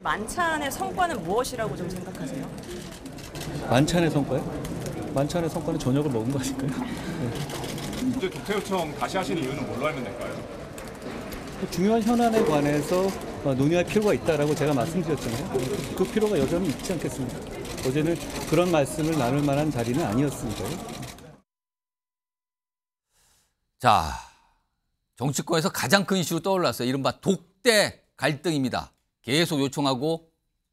만찬의 성과는 무엇이라고 좀 생각하세요? 만찬의 성과요? 만찬의 성과는 저녁을 먹은 거 아닐까요? 네. 이제 독대 요청 다시 하시는 이유는 뭘로 알면 될까요? 중요한 현안에 관해서 논의할 필요가 있다라고 제가 말씀드렸잖아요. 그 필요가 여전히 있지 않겠습니까? 어제는 그런 말씀을 나눌 만한 자리는 아니었으니까요. 자, 정치권에서 가장 큰 이슈로 떠올랐어요. 이른바 독대 갈등입니다. 계속 요청하고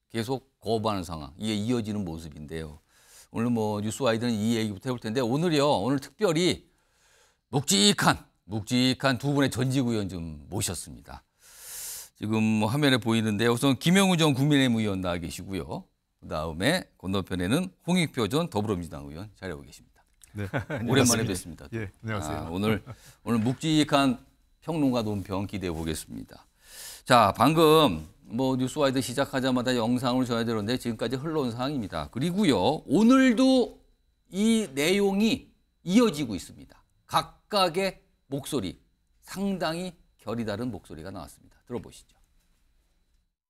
계속 거부하는 상황. 이게 이어지는 모습인데요. 오늘 뭐 뉴스와이드는 이 얘기부터 해볼 텐데 오늘 특별히 묵직한 두 분의 전직 의원 좀 모셨습니다. 지금 화면에 보이는데 우선 김영우 전 국민의힘 의원 나와 계시고요. 그다음에 건너편에는 홍익표 전 더불어민주당 의원 자리하고 계십니다. 네, 오랜만에 뵙습니다. 예, 안녕하세요. 오늘 묵직한 평론가 논평 기대해 보겠습니다. 자, 방금 뭐 뉴스와이드 시작하자마자 영상을 전해드렸는데 지금까지 흘러온 상황입니다. 그리고요, 오늘도 이 내용이 이어지고 있습니다. 각각의 목소리, 상당히 결이 다른 목소리가 나왔습니다. 들어보시죠.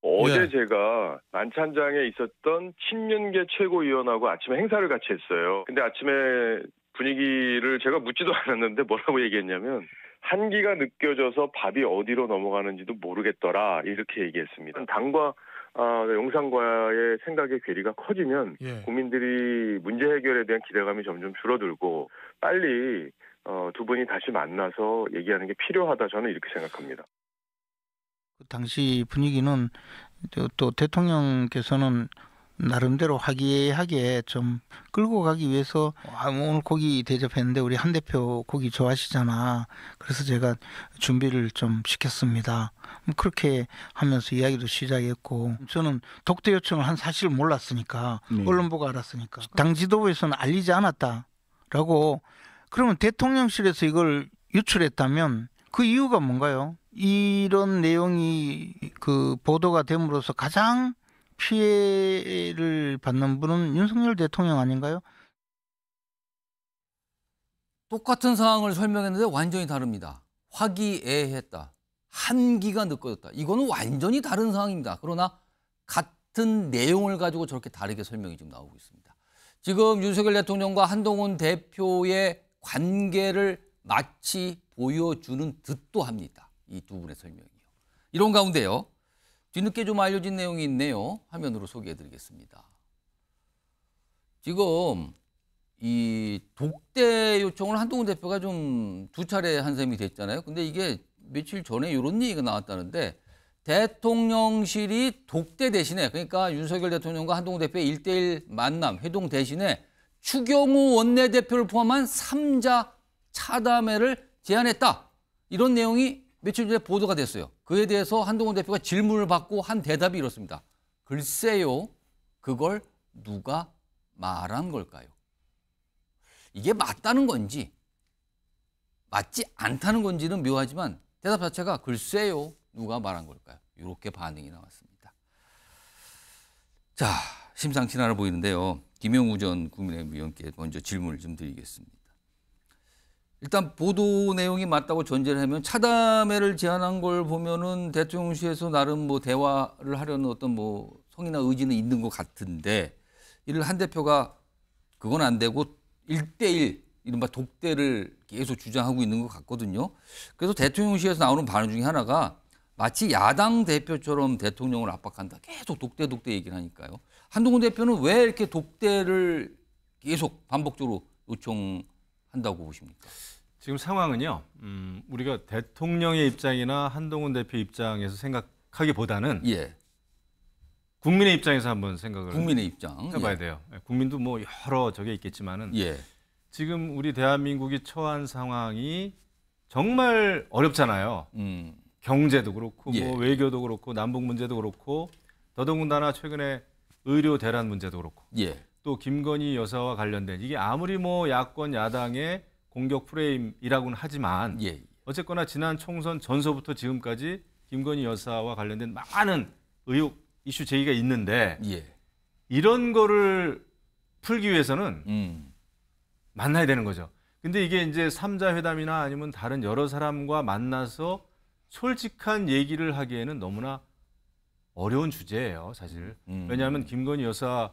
어제 제가 만찬장에 있었던 친윤계 최고위원하고 아침에 행사를 같이 했어요. 근데 아침에 분위기를 제가 묻지도 않았는데 뭐라고 얘기했냐면 한기가 느껴져서 밥이 어디로 넘어가는지도 모르겠더라 이렇게 얘기했습니다. 당과 용산과의 생각의 괴리가 커지면 국민들이 문제 해결에 대한 기대감이 점점 줄어들고 빨리 두 분이 다시 만나서 얘기하는 게 필요하다 저는 이렇게 생각합니다. 그 당시 분위기는 또 대통령께서는 나름대로 화기애애하게 좀 끌고 가기 위해서 오늘 고기 대접했는데 우리 한 대표 고기 좋아하시잖아. 그래서 제가 준비를 좀 시켰습니다. 그렇게 하면서 이야기도 시작했고 저는 독대 요청을 한 사실을 몰랐으니까 언론 보고 알았으니까 당 지도부에서는 알리지 않았다라고 그러면 대통령실에서 이걸 유출했다면 그 이유가 뭔가요? 이런 내용이 그 보도가 됨으로써 가장 피해를 받는 분은 윤석열 대통령 아닌가요? 똑같은 상황을 설명했는데 완전히 다릅니다. 화기애애했다. 한기가 느껴졌다. 이거는 완전히 다른 상황입니다. 그러나 같은 내용을 가지고 저렇게 다르게 설명이 지금 나오고 있습니다. 지금 윤석열 대통령과 한동훈 대표의 관계를 마치 보여주는 듯도 합니다. 이 두 분의 설명이요. 이런 가운데요. 뒤늦게 좀 알려진 내용이 있네요. 화면으로 소개해드리겠습니다. 지금 이 독대 요청을 한동훈 대표가 좀 두 차례 한 셈이 됐잖아요. 근데 이게 며칠 전에 이런 얘기가 나왔다는데 대통령실이 독대 대신에 그러니까 윤석열 대통령과 한동훈 대표의 1대1 만남, 회동 대신에 추경호 원내대표를 포함한 3자 차담회를 제안했다. 이런 내용이 며칠 전에 보도가 됐어요. 그에 대해서 한동훈 대표가 질문을 받고 한 대답이 이렇습니다. 글쎄요, 그걸 누가 말한 걸까요? 이게 맞다는 건지 맞지 않다는 건지는 묘하지만 대답 자체가 글쎄요, 누가 말한 걸까요? 이렇게 반응이 나왔습니다. 자, 심상치 않아 보이는데요. 김영우 전 국민의힘 의원께 먼저 질문을 좀 드리겠습니다. 일단 보도 내용이 맞다고 전제를 하면 차담회를 제안한 걸 보면은 대통령실에서 나름 뭐 대화를 하려는 어떤 뭐 성의나 의지는 있는 것 같은데 이를 한 대표가 그건 안 되고 1대1 이른바 독대를 계속 주장하고 있는 것 같거든요. 그래서 대통령실에서 나오는 반응 중에 하나가 마치 야당 대표처럼 대통령을 압박한다. 계속 독대 얘기를 하니까요. 한동훈 대표는 왜 이렇게 독대를 계속 반복적으로 요청한다고 보십니까? 지금 상황은요. 우리가 대통령의 입장이나 한동훈 대표 입장에서 생각하기보다는 국민의 입장에서 한번 생각을 국민의 입장 해봐야 돼요. 국민도 뭐 여러 적에 있겠지만은 지금 우리 대한민국이 처한 상황이 정말 어렵잖아요. 경제도 그렇고 뭐 외교도 그렇고 남북 문제도 그렇고 더더군다나 최근에 의료 대란 문제도 그렇고 또 김건희 여사와 관련된 이게 아무리 뭐 야권 야당의 공격 프레임이라고는 하지만 어쨌거나 지난 총선 전서부터 지금까지 김건희 여사와 관련된 많은 의혹 이슈 제기가 있는데 이런 거를 풀기 위해서는 만나야 되는 거죠. 근데 이게 이제 3자 회담이나 아니면 다른 여러 사람과 만나서 솔직한 얘기를 하기에는 너무나 어려운 주제예요, 사실. 왜냐하면 김건희 여사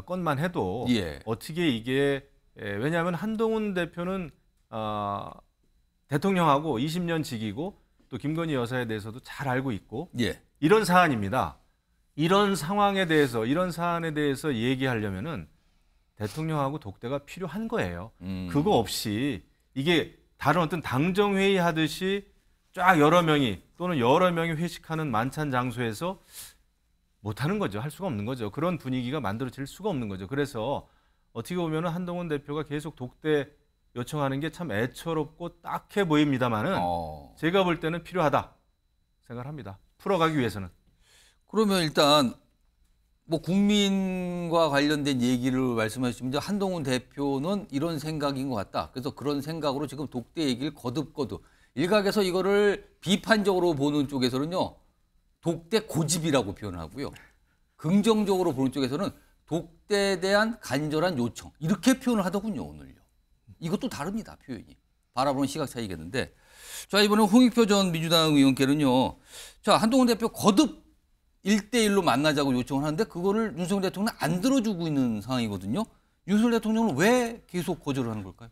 건만 해도 예. 어떻게 이게 왜냐하면 한동훈 대표는 대통령하고 20년 직이고 또 김건희 여사에 대해서도 잘 알고 있고 예. 이런 사안입니다. 이런 상황에 대해서 이런 사안에 대해서 얘기하려면은 대통령하고 독대가 필요한 거예요. 그거 없이 이게 다른 어떤 당정회의 하듯이 쫙 여러 명이 또는 여러 명이 회식하는 만찬 장소에서 못하는 거죠. 할 수가 없는 거죠. 그런 분위기가 만들어질 수가 없는 거죠. 그래서 어떻게 보면 한동훈 대표가 계속 독대 요청하는 게 참 애처롭고 딱해 보입니다만은 제가 볼 때는 필요하다 생각합니다. 풀어가기 위해서는. 그러면 일단 뭐 국민과 관련된 얘기를 말씀하시면 한동훈 대표는 이런 생각인 것 같다. 그래서 그런 생각으로 지금 독대 얘기를 거듭거듭 일각에서 이거를 비판적으로 보는 쪽에서는요. 독대 고집이라고 표현하고요. 긍정적으로 보는 쪽에서는 독대에 대한 간절한 요청 이렇게 표현을 하더군요. 오늘요. 이것도 다릅니다. 표현이. 바라보는 시각 차이겠는데. 자, 이번에 홍익표 전 민주당 의원께는요. 자, 한동훈 대표 거듭 1대1로 만나자고 요청을 하는데 그거를 윤석열 대통령은 안 들어주고 있는 상황이거든요. 윤석열 대통령은 왜 계속 거절을 하는 걸까요?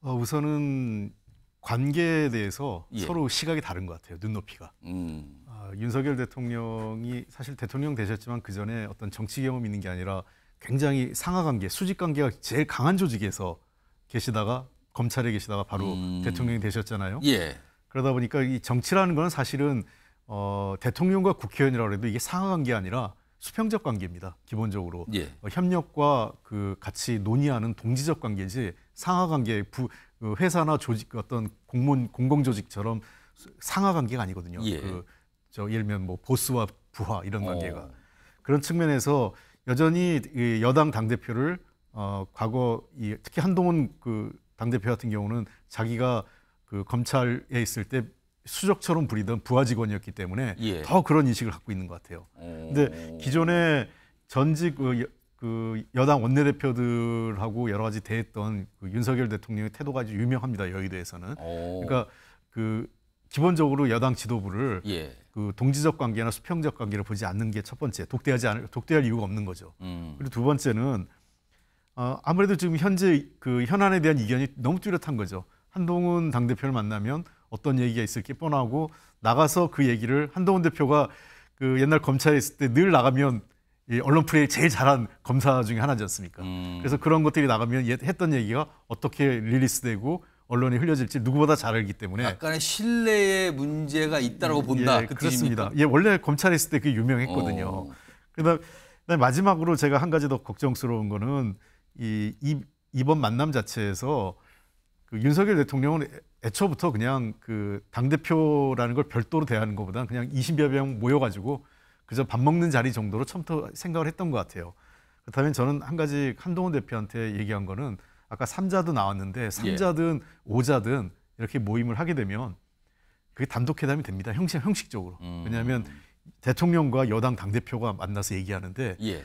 우선은 관계에 대해서 예. 서로 시각이 다른 것 같아요. 눈높이가. 윤석열 대통령이 사실 대통령 되셨지만 그전에 어떤 정치 경험이 있는 게 아니라 굉장히 상하관계, 수직관계가 제일 강한 조직에서 계시다가 검찰에 계시다가 바로 대통령이 되셨잖아요. 예. 그러다 보니까 이 정치라는 건 사실은 대통령과 국회의원이라고 해도 이게 상하관계 아니라 수평적 관계입니다. 기본적으로. 예. 협력과 그 같이 논의하는 동지적 관계지 상하관계, 회사나 조직 어떤 공공조직처럼 상하관계가 아니거든요. 예. 예를 들면 뭐 보스와 부하 이런 관계가. 그런 측면에서 여전히 이 여당 당대표를 과거 특히 한동훈 그 당대표 같은 경우는 자기가 그 검찰에 있을 때 수적처럼 부리던 부하 직원이었기 때문에 예. 더 그런 인식을 갖고 있는 것 같아요. 근데 기존에 전직 그 여당 원내대표들하고 여러 가지 대했던 그 윤석열 대통령의 태도가 아주 유명합니다. 여의도에서는. 그러니까 그 기본적으로 여당 지도부를 예. 그 동지적 관계나 수평적 관계를 보지 않는 게 첫 번째. 독대할 이유가 없는 거죠. 그리고 두 번째는 아무래도 지금 현재 그 현안에 대한 이견이 너무 뚜렷한 거죠. 한동훈 당대표를 만나면 어떤 얘기가 있을 게 뻔하고 나가서 그 얘기를 한동훈 대표가 그 옛날 검찰에 있을 때 늘 나가면 이 언론 플레이 제일 잘한 검사 중에 하나지 않습니까? 그래서 그런 것들이 나가면 했던 얘기가 어떻게 릴리스되고 언론에 흘려질지 누구보다 잘 알기 때문에 약간의 신뢰의 문제가 있다라고 본다. 예, 그 그렇습니다. 뜻입니까? 예, 원래 검찰에 있을 때 그게 유명했거든요. 그다음에 마지막으로 제가 한 가지 더 걱정스러운 거는 이번 만남 자체에서 그 윤석열 대통령은 애초부터 그냥 그 당대표라는 걸 별도로 대하는 것보다는 그냥 20여 명 모여가지고 그저 밥 먹는 자리 정도로 처음부터 생각을 했던 것 같아요. 그렇다면 저는 한 가지 한동훈 대표한테 얘기한 거는 아까 3자도 나왔는데 3자든 5자든 이렇게 모임을 하게 되면 그게 단독회담이 됩니다. 형식적으로. 왜냐하면 대통령과 여당 당대표가 만나서 얘기하는데 예.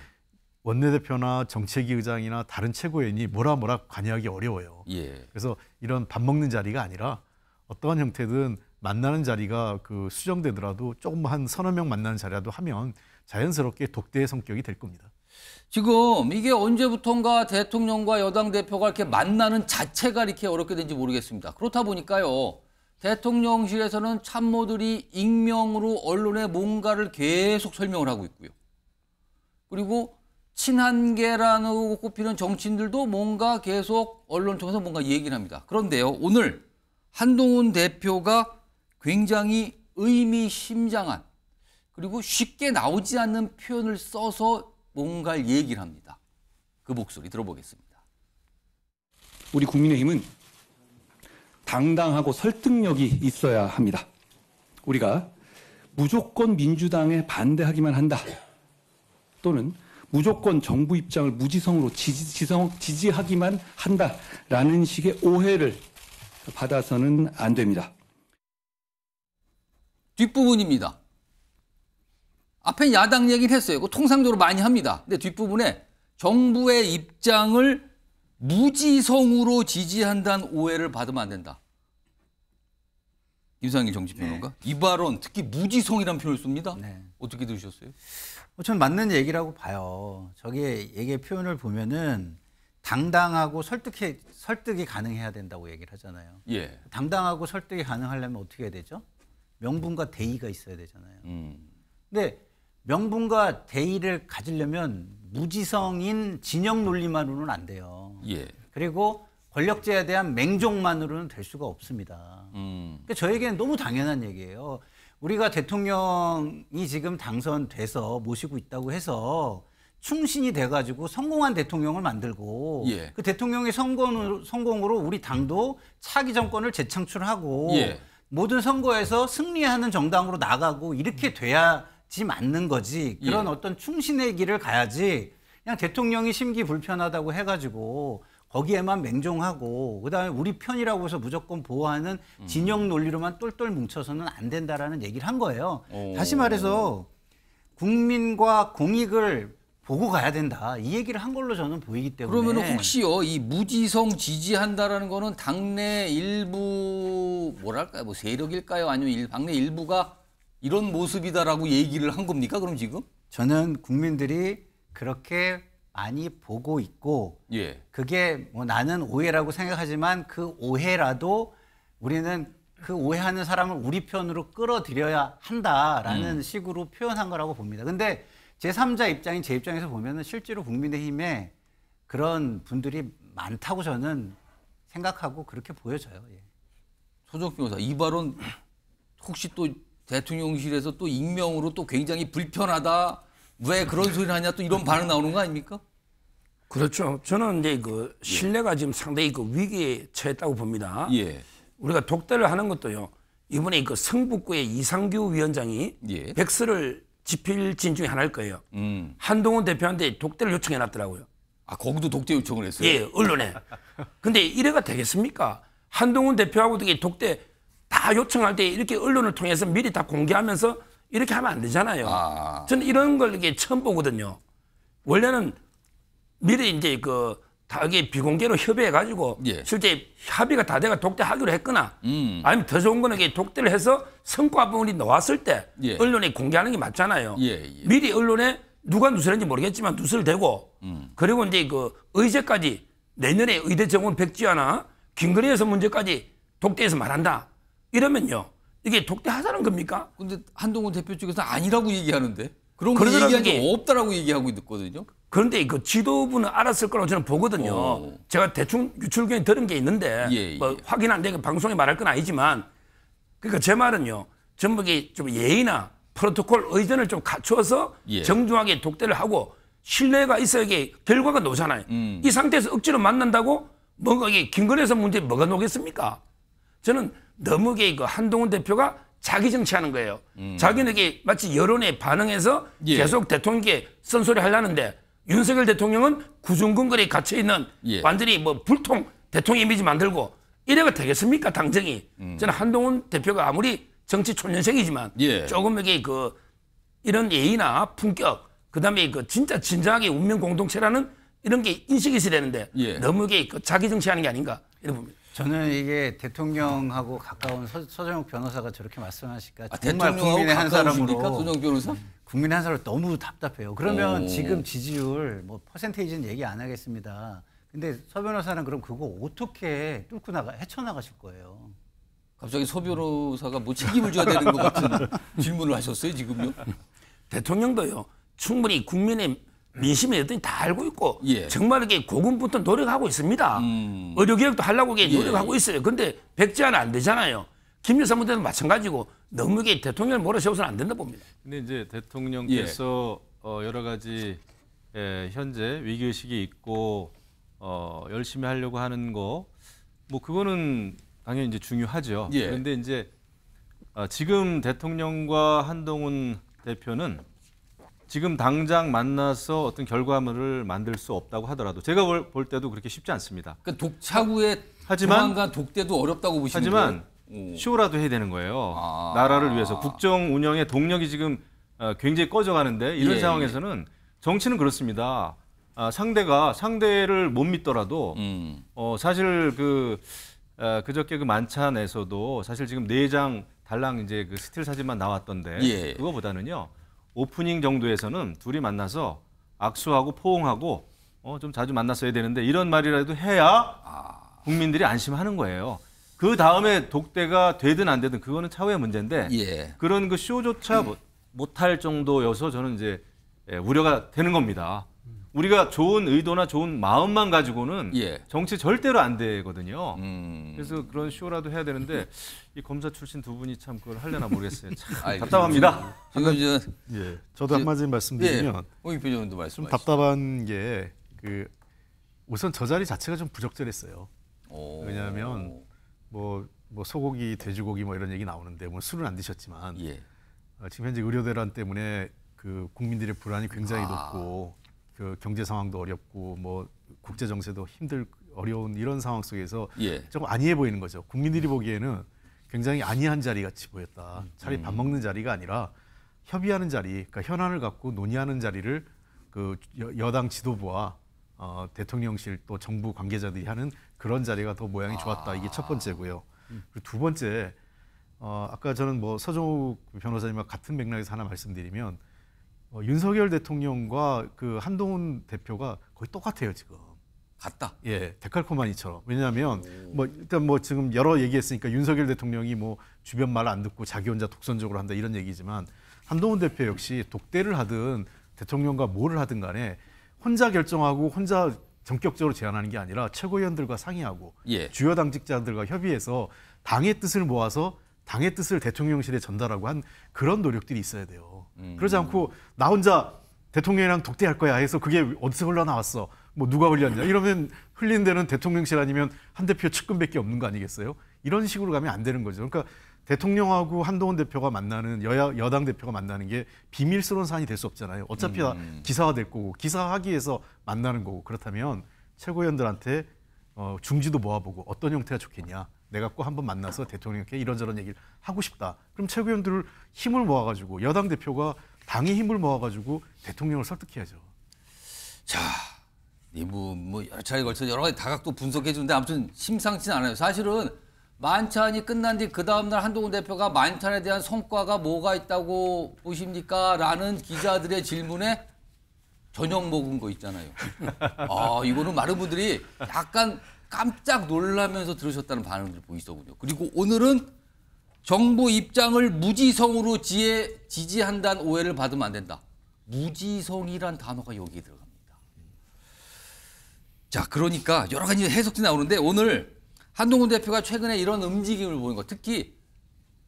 원내대표나 정책위 의장이나 다른 최고위원이 뭐라 관여하기 어려워요. 예. 그래서 이런 밥 먹는 자리가 아니라 어떠한 형태든 만나는 자리가 그 수정되더라도 조금 한 서너 명 만나는 자리라도 하면 자연스럽게 독대의 성격이 될 겁니다. 지금 이게 언제부턴가 대통령과 여당 대표가 이렇게 만나는 자체가 이렇게 어렵게 된지 모르겠습니다. 그렇다 보니까요. 대통령실에서는 참모들이 익명으로 언론에 뭔가를 계속 설명을 하고 있고요. 그리고 친한계라고 꼽히는 정치인들도 뭔가 계속 언론 통해서 뭔가 얘기를 합니다. 그런데요. 오늘 한동훈 대표가 굉장히 의미심장한 그리고 쉽게 나오지 않는 표현을 써서 뭔가를 얘기를 합니다. 그 목소리 들어보겠습니다. 우리 국민의힘은 당당하고 설득력이 있어야 합니다. 우리가 무조건 민주당에 반대하기만 한다. 또는 무조건 정부 입장을 무지성으로 지지하기만 한다라는 식의 오해를 받아서는 안 됩니다. 뒷부분입니다. 앞에 야당 얘기를 했어요. 통상적으로 많이 합니다. 근데 뒷부분에 정부의 입장을 무지성으로 지지한다는 오해를 받으면 안 된다. 김상일 정치평론가. 이 발언 특히 무지성이라는 표현을 씁니다. 네. 어떻게 들으셨어요? 저는 맞는 얘기라고 봐요. 저게 얘기의 표현을 보면은 당당하고 설득이 가능해야 된다고 얘기를 하잖아요. 예. 당당하고 설득이 가능하려면 어떻게 해야 되죠? 명분과 대의가 있어야 되잖아요. 근데 명분과 대의를 가지려면 무지성인 진영 논리만으로는 안 돼요. 예. 그리고 권력제에 대한 맹종만으로는 될 수가 없습니다. 그러니까 저에게는 너무 당연한 얘기예요. 우리가 대통령이 지금 당선돼서 모시고 있다고 해서 충신이 돼가지고 성공한 대통령을 만들고 예. 그 대통령의 성공으로 우리 당도 차기 정권을 재창출하고 예. 모든 선거에서 승리하는 정당으로 나가고 이렇게 돼야지 맞는 거지. 그런 예. 어떤 충신의 길을 가야지 그냥 대통령이 심기 불편하다고 해가지고 거기에만 맹종하고 그다음에 우리 편이라고 해서 무조건 보호하는 진영 논리로만 똘똘 뭉쳐서는 안 된다라는 얘기를 한 거예요. 다시 말해서 국민과 공익을 보고 가야 된다. 이 얘기를 한 걸로 저는 보이기 때문에. 그러면 혹시요 이 무지성 지지한다라는 거는 당내 일부 뭐랄까요, 뭐 세력일까요, 아니면 당내 일부가 이런 모습이다라고 얘기를 한 겁니까? 그럼 지금? 저는 국민들이 그렇게 많이 보고 있고, 예. 그게 뭐 나는 오해라고 생각하지만 그 오해라도 우리는 그 오해하는 사람을 우리 편으로 끌어들여야 한다라는 식으로 표현한 거라고 봅니다. 근데 제3자 입장인 제 입장에서 보면은 실제로 국민의힘에 그런 분들이 많다고 저는 생각하고 그렇게 보여져요. 예. 소정 변호사, 이 발언 혹시 또 대통령실에서 또 익명으로 또 굉장히 불편하다, 왜 그런 소리를 하냐, 또 이런 반응 나오는 거 아닙니까? 그렇죠. 저는 이제 그 신뢰가 지금 상당히 그 위기에 처했다고 봅니다. 예. 우리가 독대를 하는 것도요. 이번에 그 성북구의 이상규 위원장이 예. 백서를 집필진 중에 하나일 거예요. 한동훈 대표한테 독대를 요청해 놨더라고요. 아, 거기도 독대 요청을 했어요? 예, 언론에. 근데 이래가 되겠습니까? 한동훈 대표하고도 이게 독대 다 요청할 때 이렇게 언론을 통해서 미리 다 공개하면서 이렇게 하면 안 되잖아요. 아. 저는 이런 걸 이게 처음 보거든요. 원래는 미리 이제 그 다 이게 비공개로 협의해가지고 예. 실제 합의가 다 돼가 독대하기로 했거나 아니면 더 좋은 거는 이게 독대를 해서 성과분이 나왔을 때 예. 언론에 공개하는 게 맞잖아요. 예, 예. 미리 언론에 누가 누설했는지 모르겠지만 누설되고 그리고 이제 그 의제까지 내년에 의대 정원 백지화나 김건희에서 문제까지 독대해서 말한다. 이러면요. 이게 독대하자는 겁니까? 근데 한동훈 대표 쪽에서 아니라고 얘기하는데 그런 거 그러더라도 얘기한 적 이게- 없다라고 얘기하고 있거든요. 그런데 그 지도부는 알았을 거라고 저는 보거든요. 오. 제가 대충 유출경에 들은 게 있는데 예, 뭐 예. 확인 안 되고 방송에 말할 건 아니지만 그러니까 제 말은요. 전부 이게 좀 예의나 프로토콜 의전을 좀 갖추어서 예. 정중하게 독대를 하고 신뢰가 있어야 이게 결과가 나오잖아요. 이 상태에서 억지로 만난다고 뭔가 이게 김건희에서 문제 뭐가 나오겠습니까? 저는 너무 이게 그 한동훈 대표가 자기 정치하는 거예요. 자기는 이게 마치 여론에 반응해서 예. 계속 대통령께 쓴소리 하려는데 윤석열 대통령은 구중근거리에 갇혀 있는 예. 완전히 뭐 불통 대통령 이미지 만들고 이래가 되겠습니까 당정이? 저는 한동훈 대표가 아무리 정치 초년생이지만 예. 조금 이게 그 이런 예의나 품격 그다음에 그 진짜 진정하게 운명 공동체라는 이런 게 인식이 있어야 되는데 예. 너무 이게 그 자기 정치하는 게 아닌가 이런 봅니다. 저는 이게 대통령하고 가까운 서정욱 변호사가 저렇게 말씀하시니까 아, 정말 대통령하고 국민의 한 가까우십니까, 사람으로 소정 변호사? 국민의 한 사람으로 너무 답답해요. 그러면 오. 지금 지지율 뭐 퍼센테이지는 얘기 안 하겠습니다. 근데 서 변호사는 그럼 그거 어떻게 뚫고 헤쳐나가실 거예요? 갑자기 서 변호사가 뭐 책임을 져야 되는 것 같은 질문을 하셨어요, 지금요? 대통령도요 충분히 국민의 민심이 어떤지 다 알고 있고 예. 정말 이게 고군부터 노력하고 있습니다. 의료개혁도 하려고 이게 예. 노력하고 있어요. 근데 백지화는 안 되잖아요. 김여사 문제도 마찬가지고 너무 이게 대통령을 몰아세워서는 안 된다 봅니다. 근데 이제 대통령께서 여러 가지 현재 위기의식이 있고 열심히 하려고 하는 거 뭐 그거는 당연히 이제 중요하죠. 예. 그런데 이제 지금 대통령과 한동훈 대표는 지금 당장 만나서 어떤 결과물을 만들 수 없다고 하더라도 제가 볼 때도 그렇게 쉽지 않습니다. 그러니까 차후에 조만간 독대도 어렵다고 보시는 하지만 거예요? 쇼라도 해야 되는 거예요. 아. 나라를 위해서 국정 운영의 동력이 지금 굉장히 꺼져가는데 이런 예, 상황에서는 정치는 그렇습니다. 상대를 못 믿더라도 사실 그 그저께 그 만찬에서도 사실 지금 4장 달랑 이제 그 스틸 사진만 나왔던데 예. 그거보다는요 오프닝 정도에서는 둘이 만나서 악수하고 포옹하고 좀 자주 만났어야 되는데 이런 말이라도 해야 국민들이 안심하는 거예요. 그 다음에 독대가 되든 안 되든 그거는 차후의 문제인데 예. 그런 그 쇼조차 못할 정도여서 저는 이제 우려가 되는 겁니다. 우리가 좋은 의도나 좋은 마음만 가지고는 예. 정치 절대로 안 되거든요. 그래서 그런 쇼라도 해야 되는데 이 검사 출신 두 분이 참 그걸 하려나 모르겠어요. 참 답답합니다. 지금 이제 예, 저도 한마디 말씀드리면 홍익표 의원도 좀 말씀하시죠. 답답한 게 우선 저 자리 자체가 좀 부적절했어요. 왜냐하면 뭐 소고기, 돼지고기 뭐 이런 얘기 나오는데 뭐 술은 안 드셨지만 예. 지금 현재 의료 대란 때문에 그 국민들의 불안이 굉장히 높고 그 경제 상황도 어렵고 뭐 국제 정세도 어려운 이런 상황 속에서 예. 조금 안이해 보이는 거죠. 국민들이 보기에는 굉장히 안이한 자리 같이 보였다. 차라리 밥 먹는 자리가 아니라 협의하는 자리, 그러니까 현안을 갖고 논의하는 자리를 그 여당 지도부와 대통령실 또 정부 관계자들이 하는 그런 자리가 더 모양이 좋았다. 이게 첫 번째고요. 그리고 두 번째, 아까 저는 뭐 서정욱 변호사님과 같은 맥락에서 하나 말씀드리면 윤석열 대통령과 그 한동훈 대표가 거의 똑같아요 지금. 같다. 예, 데칼코마니처럼. 왜냐하면 일단 지금 여러 얘기했으니까 윤석열 대통령이 뭐 주변 말 안 듣고 자기 혼자 독선적으로 한다 이런 얘기지만 한동훈 대표 역시 독대를 하든 대통령과 뭐를 하든 간에 혼자 결정하고 혼자 전격적으로 제안하는 게 아니라 최고위원들과 상의하고 예. 주요 당직자들과 협의해서 당의 뜻을 모아서 당의 뜻을 대통령실에 전달하고 한 그런 노력들이 있어야 돼요. 그러지 않고 나 혼자 대통령이랑 독대할 거야 해서 그게 어디서 흘러나왔어. 뭐 누가 흘렸냐. 이러면 흘린 데는 대통령실 아니면 한 대표 측근밖에 없는 거 아니겠어요? 이런 식으로 가면 안 되는 거죠. 그러니까 대통령하고 한동훈 대표가 만나는 여당 대표가 만나는 게 비밀스러운 사안이 될 수 없잖아요. 어차피 다 기사화될 거고 기사화하기 위해서 만나는 거고 그렇다면 최고위원들한테 중지도 모아보고 어떤 형태가 좋겠냐. 내가 꼭 한번 만나서 대통령께 이런저런 얘기를 하고 싶다. 그럼 최고위원들을 힘을 모아가지고 여당 대표가 당의 힘을 모아가지고 대통령을 설득해야죠. 자, 뭐 여러 차례 걸쳐 여러 가지 다각도 분석해 주는데 아무튼 심상치는 않아요. 사실은 만찬이 끝난 뒤 그 다음날 한동훈 대표가 만찬에 대한 성과가 뭐가 있다고 보십니까? 라는 기자들의 질문에 저녁 먹은 거 있잖아요. 이거는 많은 분들이 약간 깜짝 놀라면서 들으셨다는 반응들이 보이더군요. 그리고 오늘은 정부 입장을 무지성으로 지지한다는 오해를 받으면 안 된다. 무지성이란 단어가 여기에 들어갑니다. 자, 그러니까 여러 가지 해석이 나오는데 오늘 한동훈 대표가 최근에 이런 움직임을 보인 것, 특히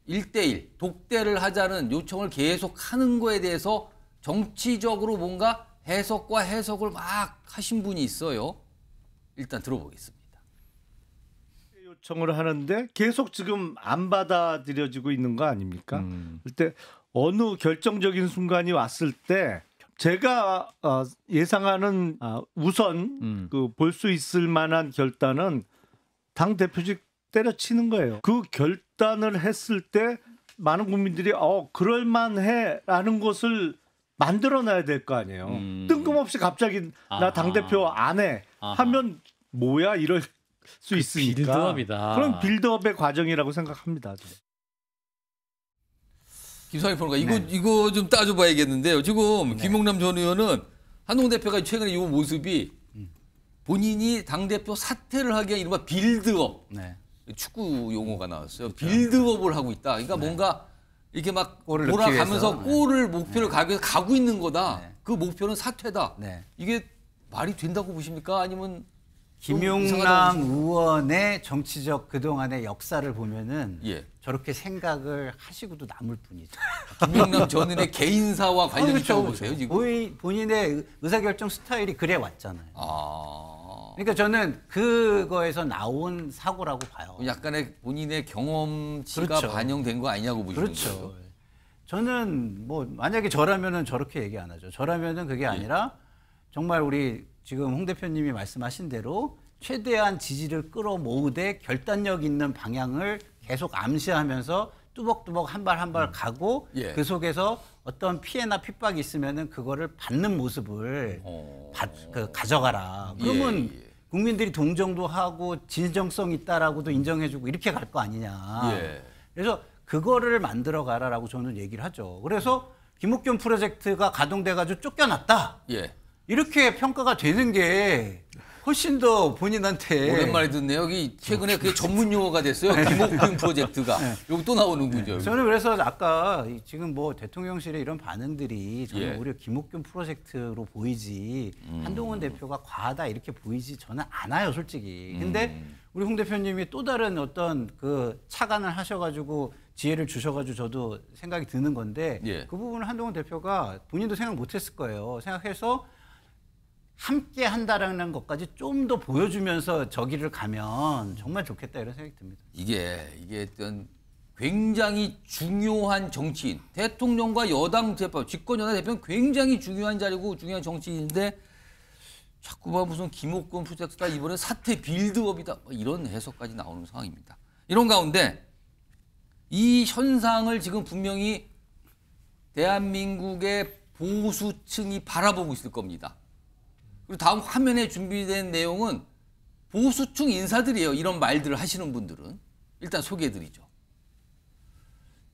1대1 독대를 하자는 요청을 계속 하는 거에 대해서 정치적으로 뭔가 해석과 해석을 막 하신 분이 있어요. 일단 들어보겠습니다. 요청을 하는데 계속 지금 안 받아들여지고 있는 거 아닙니까? 그때 어느 결정적인 순간이 왔을 때 제가 예상하는 우선 그 볼 수 있을 만한 결단은 당 대표직 때려치는 거예요. 그 결단을 했을 때 많은 국민들이 그럴만해라는 것을 만들어놔야 될 거 아니에요. 뜬금없이 갑자기 나 당 대표 안 해 하면 뭐야 이럴 수 있으니까. 빌드업이다. 그럼 빌드업의 과정이라고 생각합니다. 김성일 평론가 이거 좀 따져봐야겠는데요. 지금 김용남 전 의원은 한동훈 대표가 최근에 이 모습이 본인이 당대표 사퇴를 하기에 이른바 빌드업. 축구 용어가 나왔어요. 그렇죠. 빌드업을 하고 있다. 그러니까 뭔가 이렇게 막 돌아가면서 골을 목표를 가고 있는 거다. 그 목표는 사퇴다. 이게 말이 된다고 보십니까? 아니면 김용남 의원의 정치적 그동안의 역사를 보면은 저렇게 생각을 하시고도 남을 뿐이죠. 김용남 전 의원의 개인사와 관련이 있다고 보세요, 지금? 본인의 의사결정 스타일이 그래 왔잖아요. 그러니까 저는 그거에서 나온 사고라고 봐요. 약간의 본인의 경험치가 반영된 거 아니냐고 보시는 거죠. 저는 뭐 만약에 저라면은 저렇게 얘기 안 하죠. 저라면은 그게 아니라 정말 우리 지금 홍 대표님이 말씀하신 대로 최대한 지지를 끌어모으되 결단력 있는 방향을 계속 암시하면서 뚜벅뚜벅 한 발 한 발 가고 그 속에서 어떤 피해나 핍박이 있으면은 그거를 받는 모습을 가져가라. 그러면 국민들이 동정도 하고 진정성 있다라고도 인정해주고 이렇게 갈 거 아니냐. 예. 그래서 그거를 만들어 가라라고 저는 얘기를 하죠. 그래서 김옥균 프로젝트가 가동돼가지고 쫓겨났다. 예. 이렇게 평가가 되는 게 훨씬 더 본인한테 오랜만에 듣네요. 여기 최근에 그게 전문 용어가 됐어요. 김옥균 프로젝트가. 여기 또 나오는군요. 저는 그래서 아까 지금 뭐 대통령실의 이런 반응들이 저는 예. 오히려 김옥균 프로젝트로 보이지 한동훈 대표가 과하다 이렇게 보이지 저는 않아요, 솔직히. 근데 우리 홍 대표님이 또 다른 어떤 그 착안을 하셔가지고 지혜를 주셔가지고 저도 생각이 드는 건데 예. 그 부분을 한동훈 대표가 본인도 생각 못했을 거예요. 생각해서 함께 한다라는 것까지 좀 더 보여주면서 저기를 가면 정말 좋겠다 이런 생각이 듭니다. 이게 어떤 굉장히 중요한 정치인, 대통령과 여당 대표, 집권여당 대표는 굉장히 중요한 자리고 중요한 정치인인데 자꾸만 무슨 김옥균 프로젝트다 이번에 사퇴 빌드업이다 이런 해석까지 나오는 상황입니다. 이런 가운데 이 현상을 지금 분명히 대한민국의 보수층이 바라보고 있을 겁니다. 그리고 다음 화면에 준비된 내용은 보수층 인사들이에요. 이런 말들을 하시는 분들은. 일단 소개해드리죠.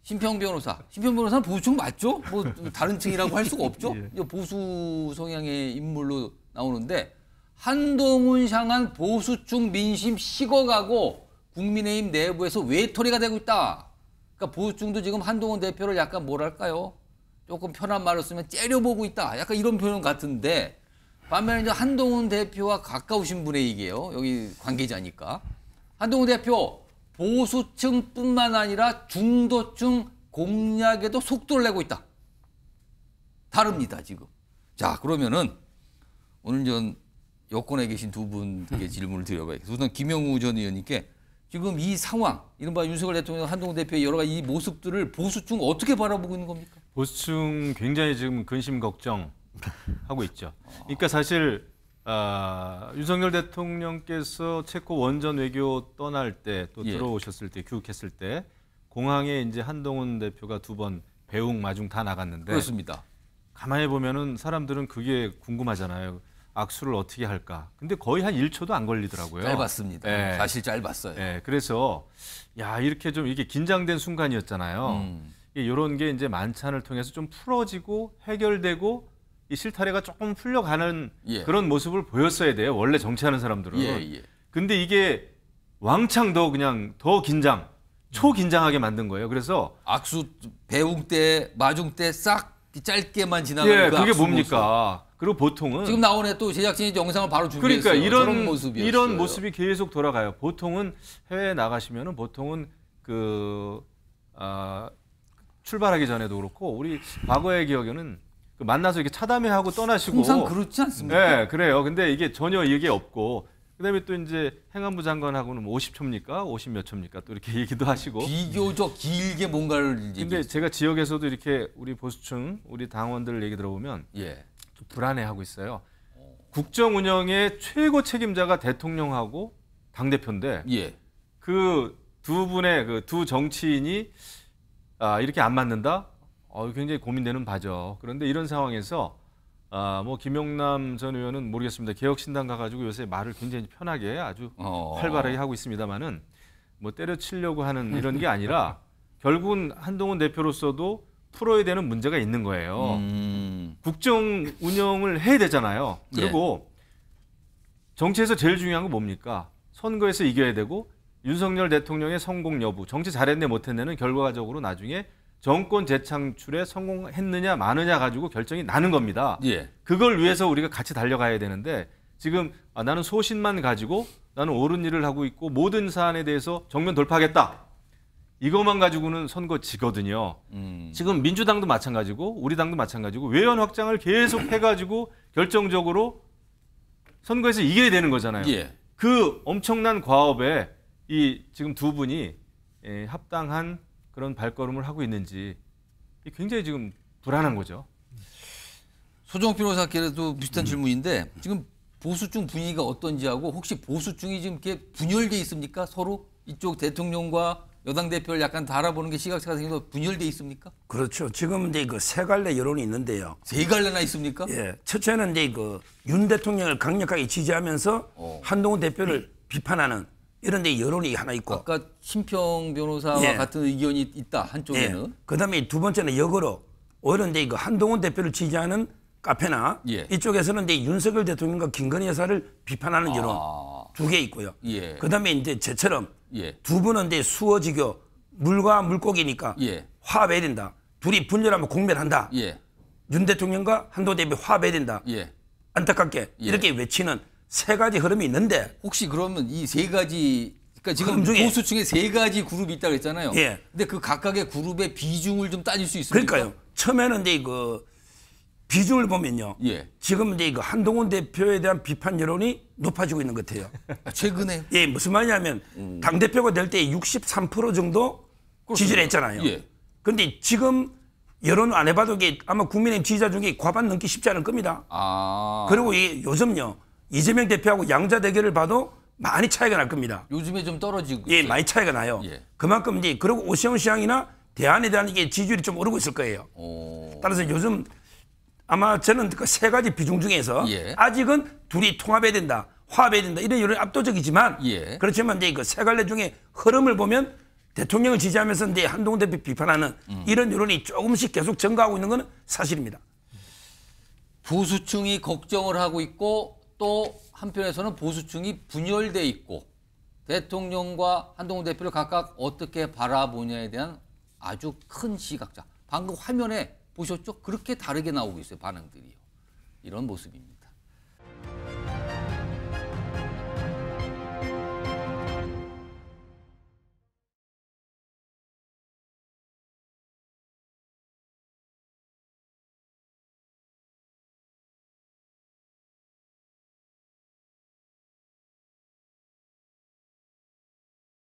심평 변호사. 심평 변호사는 보수층 맞죠? 뭐 다른 층이라고 할 수가 없죠? 보수 성향의 인물로 나오는데 한동훈 향한 보수층 민심 식어가고 국민의힘 내부에서 외톨이가 되고 있다. 그러니까 보수층도 지금 한동훈 대표를 약간 뭐랄까요? 조금 편한 말로 쓰면 째려보고 있다. 약간 이런 표현 같은데 반면에 이제 한동훈 대표와 가까우신 분의 얘기예요. 여기 관계자니까. 한동훈 대표 보수층뿐만 아니라 중도층 공략에도 속도를 내고 있다. 다릅니다, 지금. 자, 그러면은 오늘 전 여권에 계신 두 분께 질문을 드려봐야겠습니다. 우선 김영우 전 의원님께 지금 이 상황, 이른바 윤석열 대통령, 한동훈 대표의 여러 가지 이 모습들을 보수층 어떻게 바라보고 있는 겁니까? 보수층 굉장히 지금 근심 걱정하고 있죠. 그러니까 사실 윤석열 대통령께서 체코 원전 외교 떠날 때 또 들어오셨을 때 귀국했을 때 공항에 이제 한동훈 대표가 2번 배웅 마중 다 나갔는데 그렇습니다. 가만히 보면은 사람들은 그게 궁금하잖아요. 악수를 어떻게 할까? 근데 거의 한 1초도 안 걸리더라고요. 짧았습니다. 네. 사실 짧았어요. 네. 그래서 야 이렇게 좀 이게 긴장된 순간이었잖아요. 이런 게 이제 만찬을 통해서 좀 풀어지고 해결되고 이 실타래가 조금 풀려가는 그런 모습을 보였어야 돼요. 원래 정치하는 사람들은. 근데 이게 왕창 더 그냥 더 긴장, 초긴장하게 만든 거예요. 그래서 악수 배웅 때, 마중 때 싹 짧게만 지나가는 그 그게 악수 뭡니까? 모습. 그리고 보통은 지금 나오네 또 제작진이 영상을 바로 준비했어요. 그러니까 이런 모습이 계속 돌아가요. 보통은 해외에 나가시면은 보통은 출발하기 전에도 그렇고 우리 과거의 기억에는 만나서 이렇게 차담회하고 떠나시고 항상 그렇지 않습니까? 네, 그래요. 근데 이게 전혀 이게 없고 그다음에 또 이제 행안부 장관하고는 50초입니까? 50 몇 초입니까? 또 이렇게 얘기도 하시고 비교적 길게 뭔가를 근데 제가 지역에서도 이렇게 우리 보수층, 우리 당원들 얘기 들어보면 좀 불안해하고 있어요. 국정 운영의 최고 책임자가 대통령하고 당대표인데 그 두 분의 그 두 정치인이 이렇게 안 맞는다? 굉장히 고민되는 바죠. 그런데 이런 상황에서 뭐 김용남 전 의원은 모르겠습니다. 개혁신당 가가지고 요새 말을 굉장히 편하게 아주 활발하게 하고 있습니다만은 뭐 때려치려고 하는 이런 게 아니라 결국은 한동훈 대표로서도 풀어야 되는 문제가 있는 거예요. 국정 운영을 해야 되잖아요. 그리고 정치에서 제일 중요한 건 뭡니까? 선거에서 이겨야 되고 윤석열 대통령의 성공 여부, 정치 잘했네 못했네는 결과적으로 나중에 정권 재창출에 성공했느냐 마느냐 가지고 결정이 나는 겁니다. 그걸 위해서 우리가 같이 달려가야 되는데 지금 나는 소신만 가지고 나는 옳은 일을 하고 있고 모든 사안에 대해서 정면 돌파하겠다. 이것만 가지고는 선거 지거든요. 지금 민주당도 마찬가지고 우리 당도 마찬가지고 외연 확장을 계속 해가지고 결정적으로 선거에서 이겨야 되는 거잖아요. 그 엄청난 과업에 이 지금 두 분이 합당한 그런 발걸음을 하고 있는지 굉장히 지금 불안한 거죠. 소정욱 변호사께도 비슷한 질문인데 지금 보수층 분위기가 어떤지 하고 혹시 보수층이 지금 이렇게 분열돼 있습니까? 서로 이쪽 대통령과 여당 대표를 약간 달아보는 게 시각차가 생겨서 분열돼 있습니까? 그렇죠. 지금 이제 그 세 갈래 여론이 있는데요. 세 갈래나 있습니까? 예. 첫째는 이제 그 윤 대통령을 강력하게 지지하면서 한동훈 대표를 비판하는 이런 데 여론이 하나 있고. 아까 심평 변호사와 예. 같은 의견이 있다 한쪽에는. 예. 그다음에 두 번째는 역으로 오히려 이제 그 한동훈 대표를 지지하는 카페나 예. 이쪽에서는 이제 윤석열 대통령과 김건희 여사를 비판하는 여론 두 개 있고요. 예. 그다음에 이제 저처럼 예. 두 분은 이제 수어지교 물과 물고기니까 예. 화합해야 된다. 둘이 분열하면 공멸한다. 예. 윤 대통령과 한동훈 대표 화합해야 된다. 예. 안타깝게 이렇게 외치는 세 가지 흐름이 있는데 혹시 그러면 이 세 가지 그러니까 지금 흐름 중에 보수층에 세 가지 그룹이 있다고 했잖아요. 예. 근데 그 각각의 그룹의 비중을 좀 따질 수 있습니까? 그러니까요. 처음에는 이제 그 비중을 보면요. 예. 지금 이제 그 한동훈 대표에 대한 비판 여론이 높아지고 있는 것 같아요. 최근에? 예, 무슨 말이냐면 당 대표가 될 때 63% 정도 지지를 했잖아요. 예. 그런데 지금 여론 안 해봐도 이게 아마 국민의힘 지지자 중에 과반 넘기 쉽지 않을 겁니다. 그리고 이 요즘요 이재명 대표하고 양자 대결을 봐도 많이 차이가 날 겁니다. 요즘에 좀 떨어지고 예, 있어요. 많이 차이가 나요. 예. 그만큼 이제 그리고 오세훈 시장이나 대안에 대한 이게 지지율이 좀 오르고 있을 거예요. 따라서 요즘 아마 저는 그 세 가지 비중 중에서 예. 아직은 둘이 통합해야 된다, 화합해야 된다 이런 여론이 압도적이지만 예. 그렇지만 이제 그 세 갈래 중에 흐름을 보면 대통령을 지지하면서 이제 한동훈 대표 비판하는 이런 여론이 조금씩 계속 증가하고 있는 건 사실입니다. 보수층이 걱정을 하고 있고 또 한편에서는 보수층이 분열돼 있고 대통령과 한동훈 대표를 각각 어떻게 바라보냐에 대한 아주 큰 시각차. 방금 화면에 보셨죠? 그렇게 다르게 나오고 있어요. 반응들이요. 이런 모습입니다.